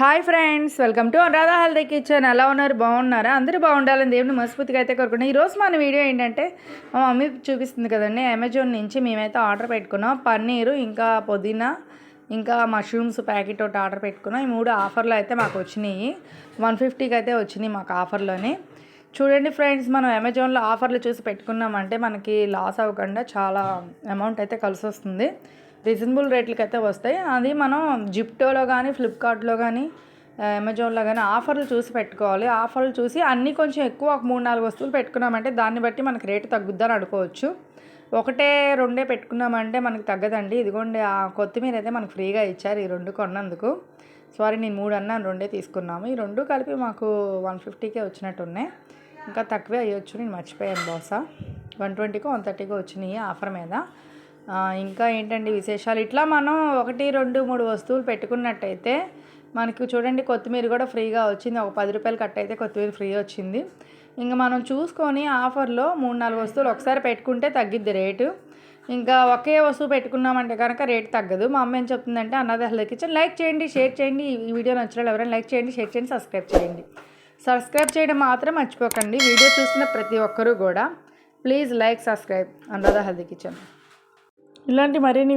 Hi friends, welcome to Anuradha healthy kitchen. ఎలా ఉన్నారు? బాగున్నారా? అందరూ బాగుండాలని దేవుని మనస్ఫూర్తిగా అయితే కోరుకుంటున్నాం. ఈరోజు మన వీడియో ఏంటంటే, మా మమ్మీ చూపిస్తుంది కదండి, అమెజాన్ నుంచి మేమైతే ఆర్డర్ పెట్టుకున్నాం. పన్నీరు, ఇంకా పుదీనా, ఇంకా మష్రూమ్స్ ప్యాకెట్ ఒకటి ఆర్డర్ పెట్టుకున్నాం. ఈ 3 ఆఫర్లు అయితే మాకు వచ్చినాయి. 150కి అయితే వచ్చినాయి మాకు ఆఫర్లోనే. చూడండి ఫ్రెండ్స్, మనం అమెజాన్లో ఆఫర్లు చూసి పెట్టుకున్నామంటే మనకి లాస్ అవ్వకుండా చాలా అమౌంట్ అయితే కలిసి వస్తుంది. రీజనబుల్ రేట్లకి అయితే వస్తాయి. అది మనం జిప్టోలో కానీ, ఫ్లిప్కార్ట్లో కానీ, అమెజాన్లో కానీ ఆఫర్లు చూసి పెట్టుకోవాలి. ఆఫర్లు చూసి అన్నీ కొంచెం ఎక్కువ ఒక 3-4 వస్తువులు పెట్టుకున్నామంటే దాన్ని బట్టి మనకి రేటు తగ్గుద్దని అనుకోవచ్చు. ఒకటే 2 పెట్టుకున్నామంటే మనకి తగ్గదండి. ఇదిగోండి, ఆ కొత్తిమీర అయితే మనకు ఫ్రీగా ఇచ్చారు ఈ 2 కొన్నందుకు. సారీ, నేను 3 అన్నాను, 2 తీసుకున్నాము. ఈ 2 కలిపి మాకు 150కే వచ్చినట్టున్నాయి. ఇంకా తక్కువే అయ్యొచ్చు, నేను మర్చిపోయాను బహుశా. 120కో 130కో వచ్చినాయి ఆఫర్ మీద. ఇంకా ఏంటండి విశేషాలు, ఇట్లా మనం 1, 2, 3 వస్తువులు పెట్టుకున్నట్టయితే మనకు చూడండి, కొత్తిమీర కూడా ఫ్రీగా వచ్చింది. ఒక 10 రూపాయలు కట్ అయితే కొత్తిమీర ఫ్రీ వచ్చింది. ఇంకా మనం చూసుకొని ఆఫర్లో 3-4 వస్తువులు ఒకసారి పెట్టుకుంటే తగ్గిద్ది రేటు. ఇంకా ఒకే వస్తువు పెట్టుకున్నామంటే కనుక రేటు తగ్గదు. మా అమ్మ ఏం చెప్తుందంటే, అన్నది హెల్తీ కిచెన్ లైక్ చేయండి, షేర్ చేయండి. ఈ వీడియో నచ్చిన ఎవరైనా లైక్ చేయండి, షేర్ చేయండి, సబ్స్క్రైబ్ చేయండి. సబ్స్క్రైబ్ చేయడం మాత్రం మర్చిపోకండి. వీడియో చూసిన ప్రతి ఒక్కరూ కూడా please like, subscribe Anuradha healthy kitchen. ఇలాంటి మరిన్ని